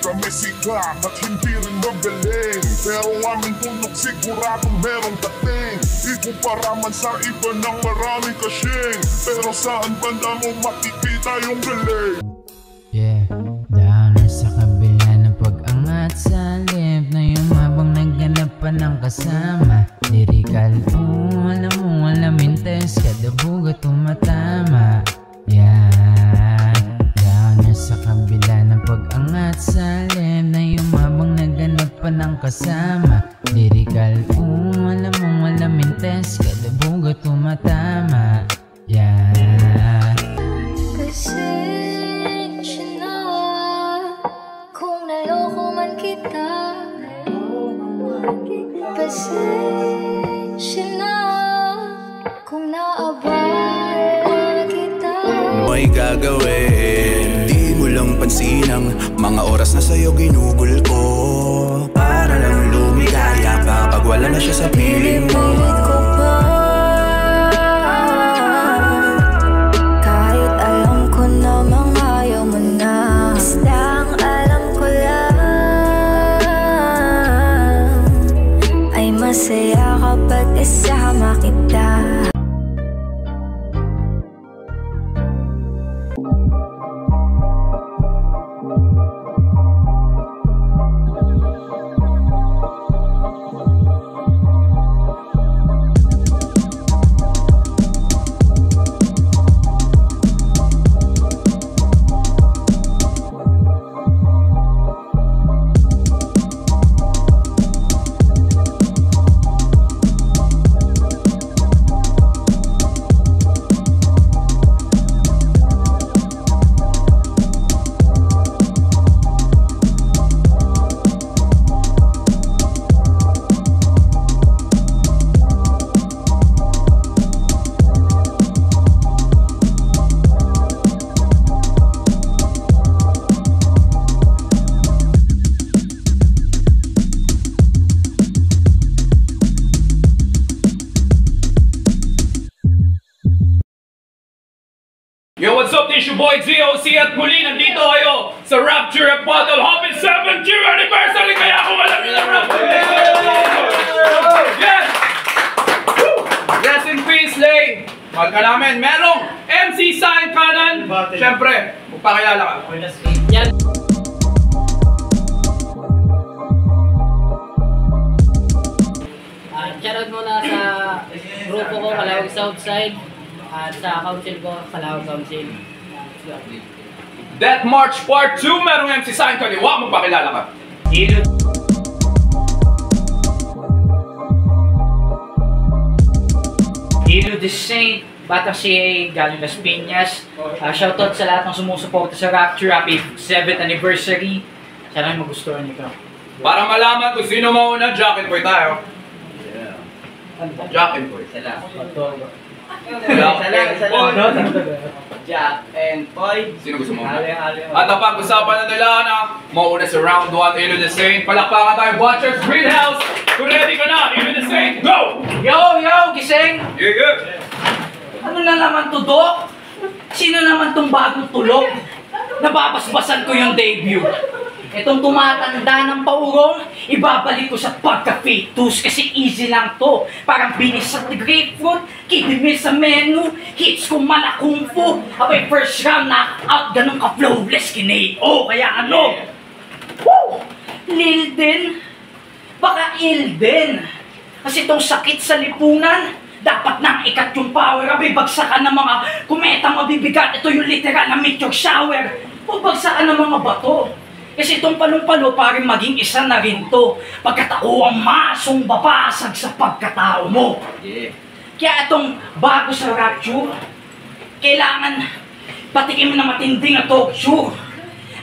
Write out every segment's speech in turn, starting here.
kami sikat at hindi rin magaling, pero aming tunog siguradong merong dating. Ikumpara man sa iba ng maraming kasing, pero saan banda mo makikita yung galing? Yeah, downer sa kabila ng pag-angat sa lip na yung habang naghanap pa ng kasama. Lirical, alam mo, alam intense, kada bugat tumatama. Yan, downer sa kabila ng pag-angat sa lip na yung habang naghanap pa ng kasama. Lirical, alam mo, alam intense, kada bugat tumatama. Yan. Pasensya na kung naabala kita. May gagawin, di mo lang pansin ang mga oras na sa'yo ginugol ko, para lang lumigaya pa pag wala na siya sa piling mo. Pilit ko pa, kahit alam ko namang ayaw mo na. Basta ang alam ko lang ay masaya kapag isama kita. Yo, what's up? This your boy ZOC at muli nandito kayo sa Rapture Rap Battle Hoppin 7th year anniversary, kaya kung alam nyo na rap. Yes! Rest in peace, Lay! Mahal ka namin. Merong MC Sign Kanan. Siyempre, magpakilala ka. Yan. Shoutout muna sa grupo ko, Calawag Southside. At sa council ko, Calawag Council. Death March Part 2, merong MC Sign Kaliwa, magpakilala ka. Hilo the Saint, Batang CA, galing Las Piñas. Shoutout sa lahat ng sumusuporta sa Rapture Happy 7th anniversary. Sana magustuhan nyo. Para malaman kung sino mauna, Jack and Boy tayo. Jack and Boy. Salamat. Jack and Boy. Sino gusto mo? At ang pag-usapan na nila na mauna sa round 1, Hilo the Saint. Palakpakan tayo, Watchers Greenhouse. Kung ready ka na, Hilo the Saint, go! Yo, gising! Yeah. Ano na naman to, Doc? Sino naman tong bagong tulog? Nababasbasan ko yung debut. Itong tumatanda ng paurong, ibabalik ko sa pagka-fetus kasi easy lang to. Parang binis sa grapefruit, kidimi sa menu, hits ko malakung fu. Abay, first round knockout, ganun ka-flawless kineo. Kaya ano? Woo! Lil din. Baka ill din. Kasi itong sakit sa lipunan, dapat nang ikat yung power. Abay, bagsakan ng mga kumeta mabibigat. Ito yung literal na meteor shower. O bagsakan ng mga bato. Kasi itong palong-palo parang maging isa na rin to. Pagkatao ang masong babasag sa pagkatao mo. Kaya itong bago sa Rapture, kailangan patikim na matinding na torture.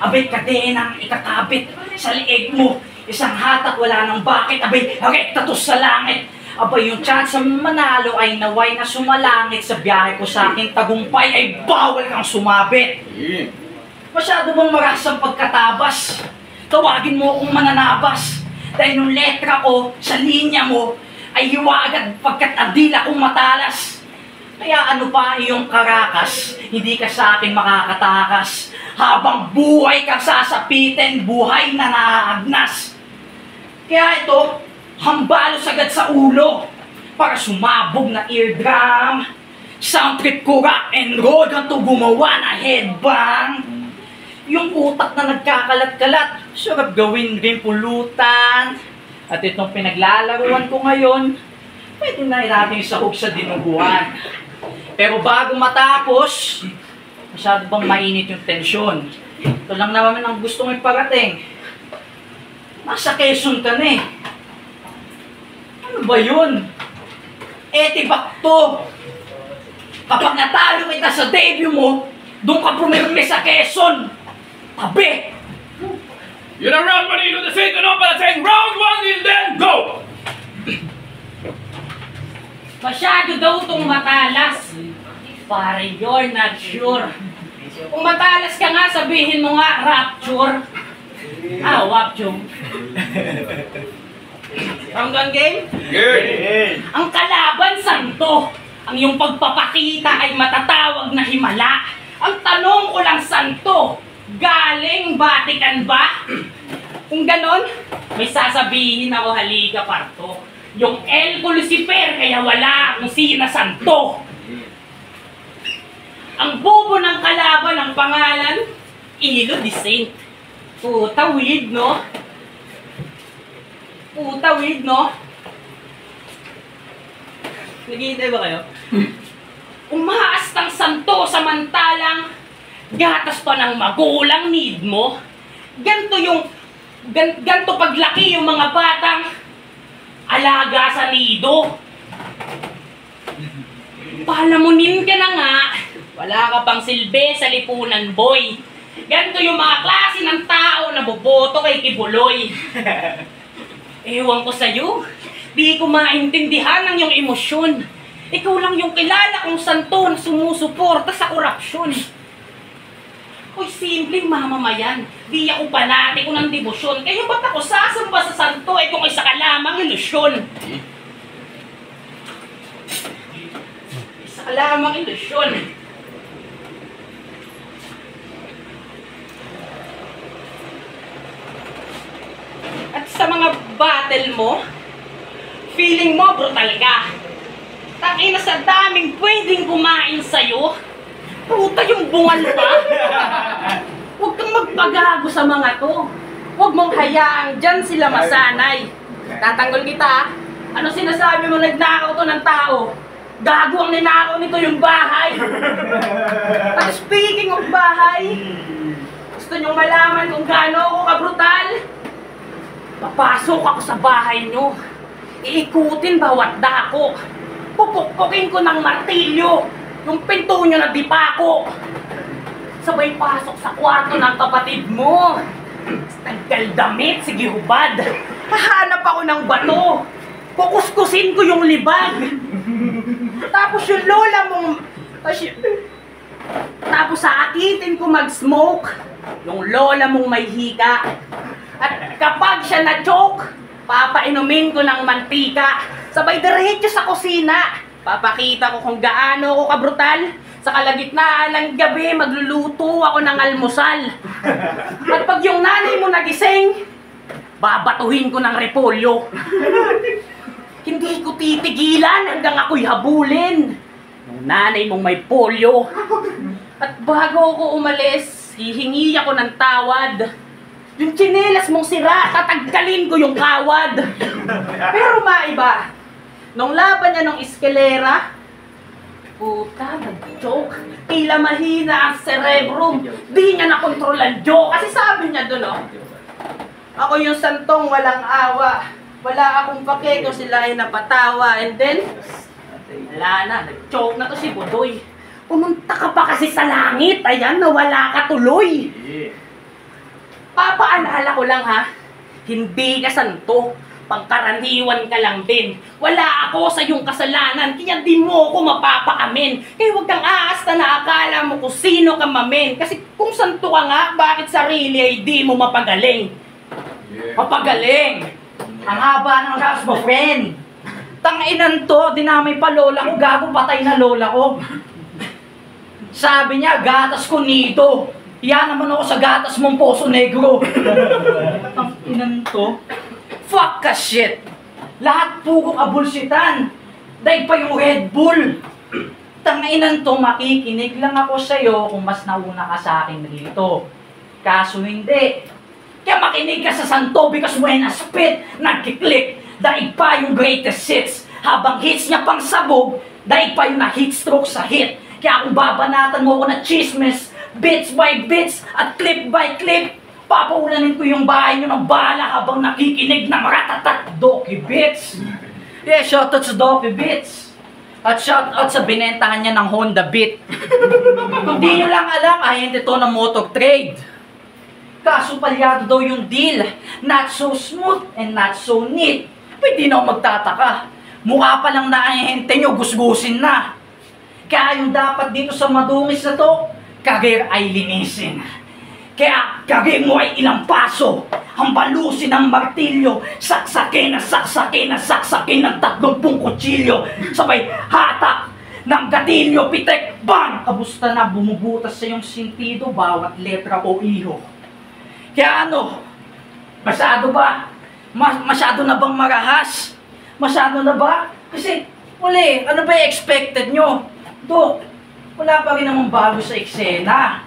Abay, kadenang ikakabit sa lieg mo. Isang hatak, wala nang bakit. Abay, rekta to sa langit. Abay, yung chance manalo ay naway na sumalangit. Sa biyahe ko sa aking tagumpay ay bawal kang sumabit. Masyado bang maras ang pagkatabas? Tawagin mo akong mananabas. Dahil yung letra ko sa linya mo ay hiwagad pagkat adila kong matalas. Kaya ano pa iyong karakas, hindi ka sa akin makakatakas. Habang buhay kang sasapitin, buhay na naaagnas. Kaya ito, hambalos agad sa ulo para sumabog na eardrum. Sound trip ko rock and roll ganito gumawa na headbang. Yung utak na nagkakalat-kalat, sarap gawin rin pulutan. At itong pinaglalaruan ko ngayon, pwede na natin isahog sa dinuguan. Pero bago matapos, masyado bang mainit yung tensyon? Ito lang naman ang gusto mong iparating. Nasa Quezon ka na eh. Ano ba yun? Etibak to. Kapag natalo kita sa debut mo, doon ka pumirme sa Quezon. Tabi! Yun ang round 1, Ilocos State. Ano pala saying round 1 and then go! Masyado daw itong matalas. Pare, you're not sure. Kung matalas ka nga, sabihin mo nga, rapture. Wapchung. Round 1 game? Good! Ang kalaban, santo. Ang iyong pagpapakita ay matatawag na himala. Ang tanong ko lang, santo, galing Vatican ba? Kung ganon, may sasabihin ako, halika parto. Yung El Lucifer, kaya wala akong sinasanto. Ang bobo ng kalaban ang pangalan, Ilo di Saint. Puta, weird, no? Puta, weird, no? Naghihintay ba kayo? Umaastang santo samantalang gatas pa ng magulang need mo. Ganto paglaki yung mga batang alaga sa nido. Palamunin ka na nga, wala ka pang silbi sa lipunan, boy. Ganto yung mga klase ng tao na boboto kay Kibuloy. Ewan ko sa'yo, di ko maintindihan ang iyong emosyon. Ikaw lang yung kilala kong santo na sumusuporta sa korupsyon. Uy, simpleng mamamayan. Di ako panati ko ng debosyon. Kaya ba't ako sasamba sa santo eh kung isa ka lamang ilusyon? Isa ka lamang ilusyon. At sa mga battle mo, feeling mo brutal ka. Takina sa daming pwedeng kumain sa'yo. Puta yung bungal pa. Huwag kang magpagago sa mga to. Huwag mong hayaang dyan sila masanay. Tatanggol kita. Ano sinasabi mo nagnakaw to ng tao? Gago ang ninakaw nito yung bahay. At speaking of bahay, gusto nyong malaman kung gaano ako kabrutal? Papasok ako sa bahay nyo. Iikutin bawat dako. Pupukpukin ko ng martilyo yung pinto nyo na dipako. Sabay pasok sa kwarto ng kapatid mo. Taggal damit, sige hubad. Hahanap ako ng bato. Kukuskusin ko yung libag. Tapos yung lola mong... Tapos saakitin ko mag-smoke. Yung lola mong may hika. At kapag siya na-choke, papainumin ko ng mantika. Sabay diretso sa kusina. Papakita ko kung gaano ako kabrutal. Sa kalagitnaan ng gabi, magluluto ako ng almusal. At pag yung nanay mo nagising, babatuhin ko ng repolyo. Hindi ko titigilan hanggang ako'y habulin. Yung nanay mong may polio. At bago ako umalis, hihingi ako ng tawad. Yung tsinelas mong sira, tatagkalin ko yung kawad. Pero maiba, nung laban niya nung eskalera, puta, nag-joke. Tila mahina ang cerebrum. Di niya nakontrol ang joke. Kasi sabi niya doon, oh, ako yung santong walang awa. Wala akong pake kung sila ay napatawa. And then, wala na, nag-joke na to si Budoy. Pumunta ka pa kasi sa langit. Ayan, nawala ka tuloy. Papaalala ko lang ha, hindi ka santo. Pangkaraniwan ka lang din. Wala ako sa iyong kasalanan, kaya di mo ako mapapaamin. Kaya huwag kang aasta na akala mo kung sino ka mamin. Kasi kung santo ka nga, bakit sarili ay di mo mapagaling? Mapagaling! Ang haba ng house mo, friend! Tanginan to, dinamay pa lola ko, gago patay na lola ko. Sabi niya, gatas ko nito. Yan naman ako sa gatas mong Poso Negro. Tanginan to. Fuck ka shit. Lahat puro kabulsitan. Dahil pa yung Red Bull. Tanginan to, makikinig lang ako sa'yo kung mas nauna ka sa akin rito. Kaso hindi. Kaya makinig ka sa Santo because when I spit, nagkiklik. Daig pa yung greatest hits. Habang hits niya pang sabog, daig pa yung na-hit stroke sa hit. Kaya kung babanatan mo ko na chismis, bits by bits at clip by clip, papaulanin ko yung bahay nyo ng bala habang nakikinig ng ratatat Doki Beats. Yeah, shoutout sa Doki Beats. At shoutout sa binentahan niya ng Honda Beat. Kung di nyo lang alam, ahente to ng motor trade. Kaso palyado daw yung deal. Not so smooth and not so neat. Pwede na ako magtataka. Mukha pa lang na ahente nyo, gusgusin na. Kaya yung dapat dito sa madungis na to, karir ay linisin. Kaya karir mo ay ilang paso. Hambalusin ng martilyo, saksakin ng 30 kutsilyo. Sabay hatak ng gatilyo, pitek, bang! Kabusta na bumubutas sa iyong sintido bawat letra o iho. Kaya ano, masyado ba? Masyado na bang marahas? Masyado na ba? Kasi, uli, ano ba yung expected nyo? Dok, wala pa rin namang bago sa eksena.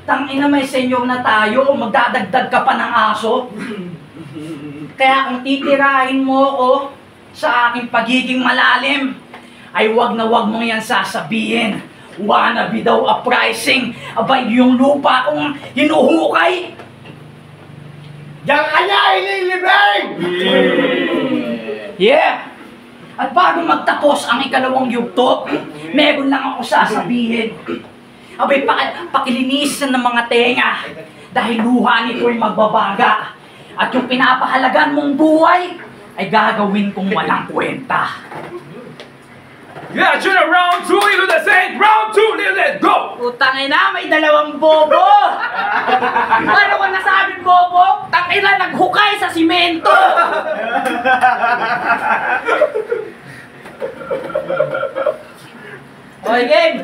Tangina may senyor na tayo, magdadagdag ka pa ng aso. Kaya kung titirahin mo ako sa aking pagiging malalim, ay wag na wag mong yan sasabihin. Wannabe daw uprising, abay yung lupa kong hinuhukay. Diyan ka niya ililibing! Yeah! At bago magtapos ang ikalawang yugto, meron lang ako sasabihin. Abay, pakilinisan ng mga tenga dahil luha nito'y magbabaga. At yung pinapahalagan mong buhay ay gagawin kong walang kwenta. Yeah, tune round 2, Ilo the Saint! Round 2, let's go! Utangin na, may dalawang bobo! Ano ko nasabing bobo? Tangina, naghukay sa simento! Okay, game!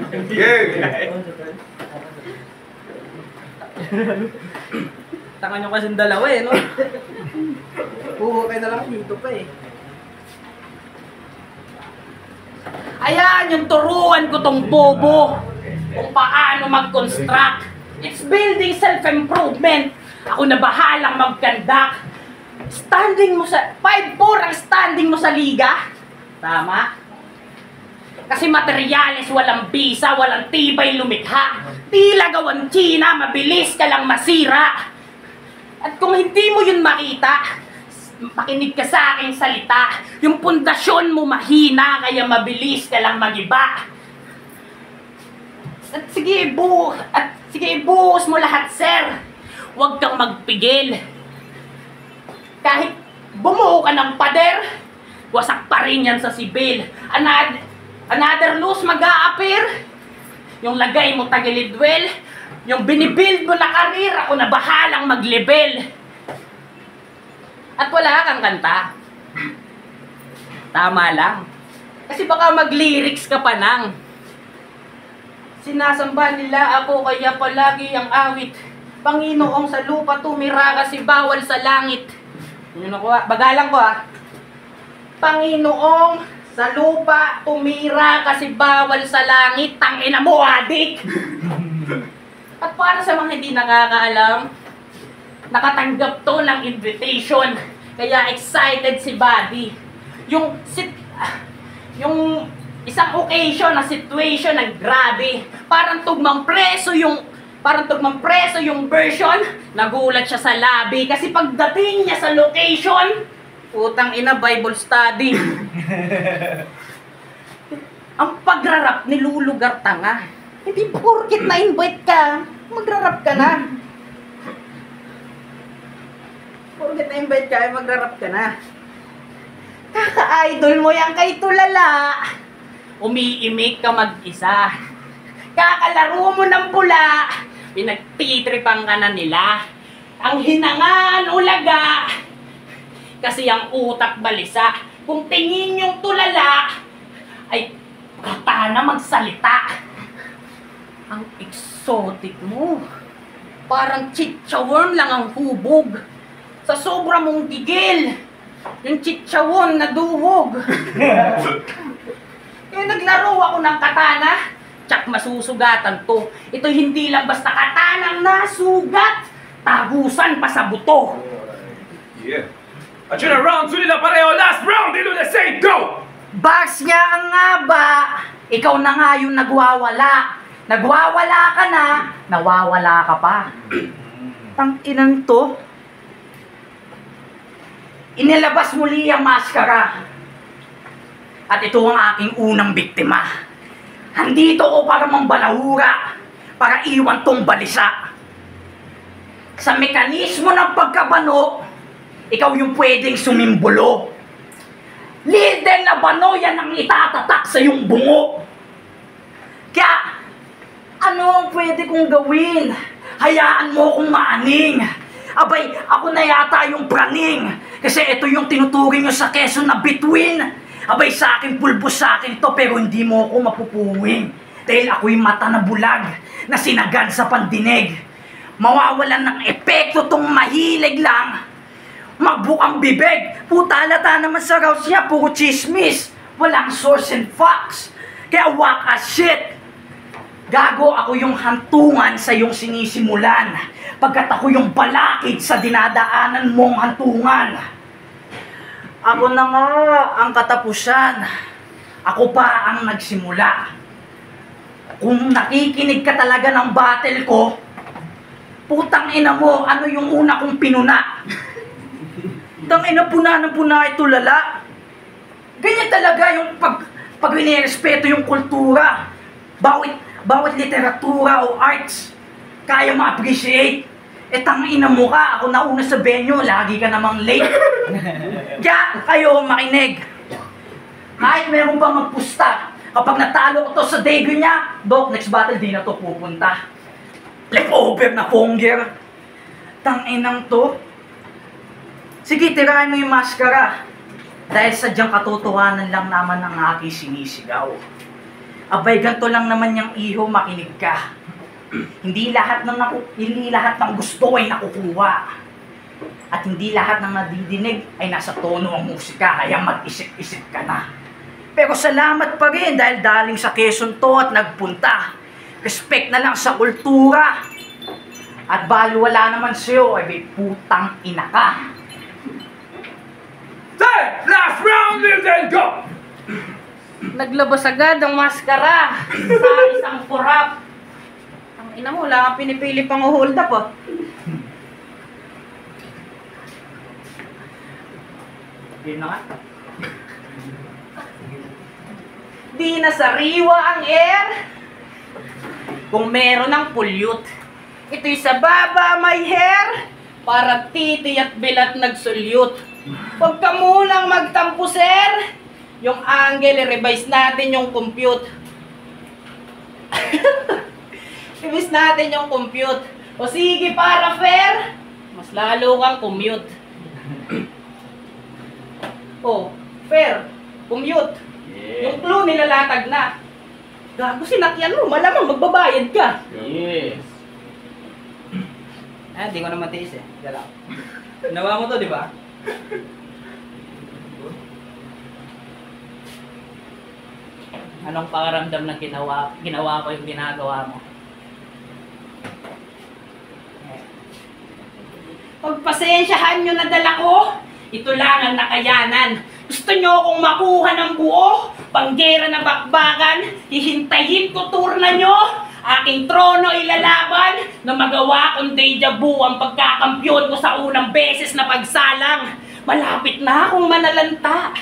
Tanga nyo kasing dalawa eh, no? Huhukay na lang dito pa eh. Ayan, yung turuan ko tong bobo kung paano mag-construct. It's building self-improvement. Ako na bahalang mag-conduct. Standing mo sa... 5'4" ang standing mo sa liga. Tama? Kasi materyales, walang bisa, walang tibay lumikha. Tila gawan China, mabilis ka lang masira. At kung hindi mo yun makita, makinig ka sa aking salita. Yung pundasyon mo mahina, kaya mabilis ka lang magiba. At sige, buhos mo lahat, sir. Huwag kang magpigil. Kahit bumuo ka ng pader, wasak pa rin yan sa sibil. Another loose mag-a-appear. Yung lagay mo tagilidwell. Yung binibuild mo na karir, ako na bahalang mag-level. At wala kang kanta. Tama lang. Kasi baka mag-lyrics ka pa nang. Sinasamba nila ako kaya palagi ang awit. Panginoong sa lupa tumira kasi bawal sa langit. Yun ako, bagalang ko ah. Panginoong sa lupa tumira kasi bawal sa langit. Tangina mo, adik! At para sa mga hindi nakakaalam, nakatanggap to ng invitation. Kaya excited si Buddy. Yung isang occasion na situation na grabe. Parang tugmang preso yung version. Nagulat siya sa labi. Kasi pagdating niya sa location, putang ina, Bible study. Ang pagrarap nilulugar tanga. Hindi porkit na-invite ka, magrarap ka na. Porkit na-invite ka, magrarap ka na. Kaka-idol mo yan kay Tulala. Umiimik ka mag-isa. Kakalaro mo ng pula. Pinagtitripan ka na nila. Ang hinangan ulaga. Kasi ang utak balisa. kung tingin yung tulala, ay katana magsalita. Ang exotic mo. Parang chichawon lang ang hubog. Sa sobra mong gigil, yung chichawon na duwog. Kaya naglaro ako ng katana, tsak masusugatan to. Ito hindi lang basta katanang nasugat, tagusan pa sa buto. Yeah. At yun ang round 2 nila pareho. Last round, ilo the same, go! Bars niya ang nga ba, ikaw na nga yung nagwawala. Nagwawala ka na, nawawala ka pa. Tang-inan to. Inilabas muli ang maskara. At ito ang aking unang biktima. Handito ko para mambalahura, para iwan tong balisa. Sa mekanismo ng pagkabano, ikaw yung pwedeng sumimbolo. Leader na bano, yan ang itatatak sa iyong bungo. Kaya, ano ang pwede kong gawin? Hayaan mo kong maaning. Abay, ako na yata yung praning. Kasi ito yung tinuturing nyo sa Quezon na between. Abay, sa akin, pulbos sa akin to, pero hindi mo ako mapupuwing. Dahil ako'y mata na bulag, na sinagad sa pandinig. Mawawalan ng epekto tong mahilig lang. Magbukang bibig, puta halata naman sa raws niya, puro chismis. Walang source and facts. Kaya wak as shit. Gago, ako yung hantungan sa iyong sinisimulan. Pagkat ako yung balakid sa dinadaanan mong hantungan. Ako na nga ang katapusan. Ako pa ang nagsimula. Kung nakikinig ka talaga ng battle ko, putang ina mo, ano yung una kong pinuna? Putang ina, puna ng puna ito lala. Ganyan talaga yung pag inirespeto yung kultura. Bawat literatura o arts, kaya ma-appreciate. Eh, tangina mo ka, ako nauna sa venue, lagi ka namang late. Kaya kayo makinig. Kahit meron pa magpusta, kapag natalo ko to sa debut niya, Dok, next battle di na to pupunta. Leftover na fonger. Tanginang to. Sige, tirahin mo yung maskara. Dahil sadyang katotohanan lang naman ang aking sinisigaw. Abay, ganito lang naman yung iho, makinig ka. Hindi lahat ng gusto ay nakukuha. At hindi lahat ng nadidinig ay nasa tono ang musika, kaya mag-isip-isip ka na. Pero salamat pa rin dahil daling sa Quezon to at nagpunta. Respect na lang sa kultura. At balo wala naman sa'yo, ay may putang ina ka. Last round, then go! Naglabas agad ang maskara sa isang kurap. Ang ina mo, wala kang pinipili pang hold up, oh. Di na nga. Di na sariwa ang air kung meron ng pulyut. Ito'y sa baba may hair para titi at bilat nagsulyut. Huwag ka munang magtampo, sir. Yung angle, i-revise natin yung compute. Revise natin yung compute. O sige, para fair, mas lalo kang commute. O, fair, commute. Yeah. Yung clue nilalatag na. Gago, sinakyan mo, malamang magbabayad ka. Yes. Di ko na matiis eh. Galaw. Nawa mo to, di ba? Anong pakaramdam na ginawa ko yung ginagawa mo? Pagpasensyahan nyo na dala ko, ito lang ang nakayanan. Gusto nyo akong makuha ng buo, panggera na bakbakan, hihintayin ko turna nyo, aking trono ilalaban, na magawa kong deja vu ang pagkakampyon ko sa unang beses na pagsalang. Malapit na akong manalanta.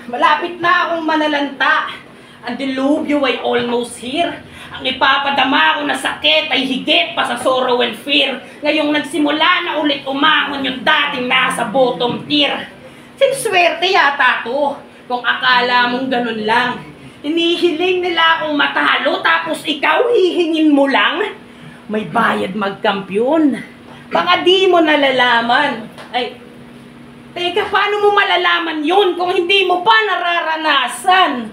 Malapit na akong manalanta. Ang dilubyo ay almost here. Ang ipapadama ko na sakit ay higit pa sa sorrow and fear. Ngayong nagsimula na ulit umahon yung dating nasa bottom tier. Sinswerte yata to, kung akala mong ganun lang. Hinihiling nila akong matalo tapos ikaw hihingin mo lang. May bayad magkampiyon. Baka di mo nalalaman. Ay, Teka, paano mo malalaman yun kung hindi mo pa nararanasan?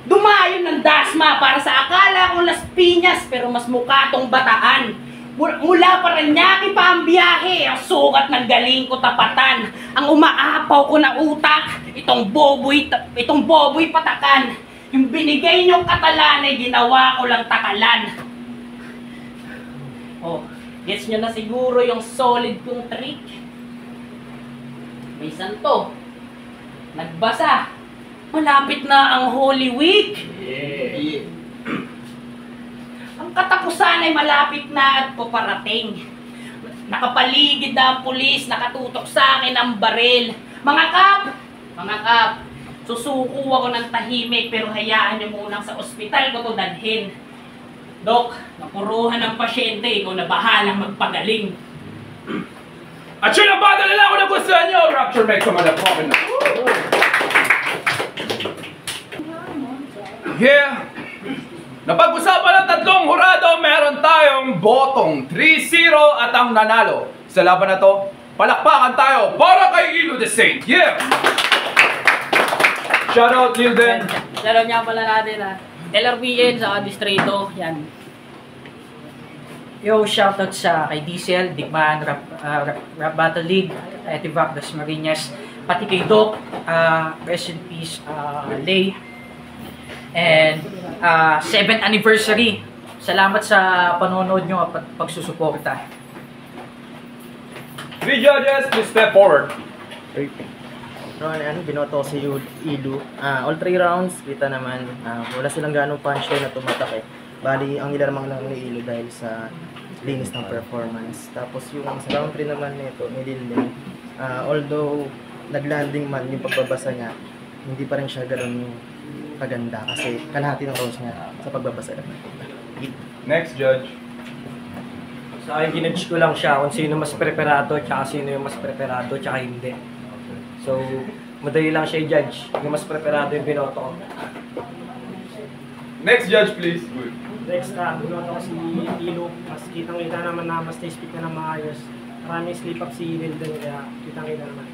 Dumayo ng dasma para sa akala kong Las Piñas pero mas mukha tong Bataan. Mula Paranaque pa ang biyahe, ang sukat ng galing ko tapatan. Ang umaapaw ko na utak, itong boboy patakan. Yung binigay niyong katalan ay ginawa ko lang takalan. Oh, gets nyo na siguro yung solid kong trick. May santo. Nagbasa. Malapit na ang Holy Week. Yeah. Ang katapusan ay malapit na at paparating. Nakapaligid na ang pulis, nakatutok sa akin ang baril. Mga kap, susuko ako ng tahimik pero hayaan niyo munang sa ospital ko to dalhin. Dok, napuruhan ng pasyente, ikaw na bahalang magpagaling. At yun ang bata nila ako na gusto nyo! Rapture make some motherfucking na. Yeah! Napag-usapan ng tatlong hurado, meron tayong botong 3-0 at ang nanalo. Sa laban na to, palakpakan tayo para kay Ilo the Saint. Yeah! Shoutout Gilden. Shoutout nga pala natin LRBN sa Distrito. Yan. Yo, shoutout sa kay Diesel, Digman, Rap Battle League, Etivac, Das Marinas, pati kay Doc, rest in peace, Lay. And 7th anniversary. Salamat sa panonood nyo at pagsusuporta. 3 judges, please step forward. So, binoto ko si Ilu. All 3 rounds, kita naman, wala silang ganong punch na tumatak eh. Bali, ang nilaramang lang ni Ilu dahil sa linis ng performance. Tapos yung sa round 3 naman nito, ni Lilin, although naglanding man yung pagbabasa niya, hindi pa rin siya gano'n kaganda kasi kalahati ng rounds niya sa pagbabasa naman. Next judge. Sa akin, ginudge ko lang siya kung sino mas preparado tsaka sino yung mas preparado tsaka hindi. So, madali lang siya i-judge. Yung mas preparado yung binoto ko. Next judge, please. Next, binoto ko si Ilo. Mas kitang-kita naman na mas na-speak na ng maayos. Maraming slip-up si Lilden kaya kitang-kita naman.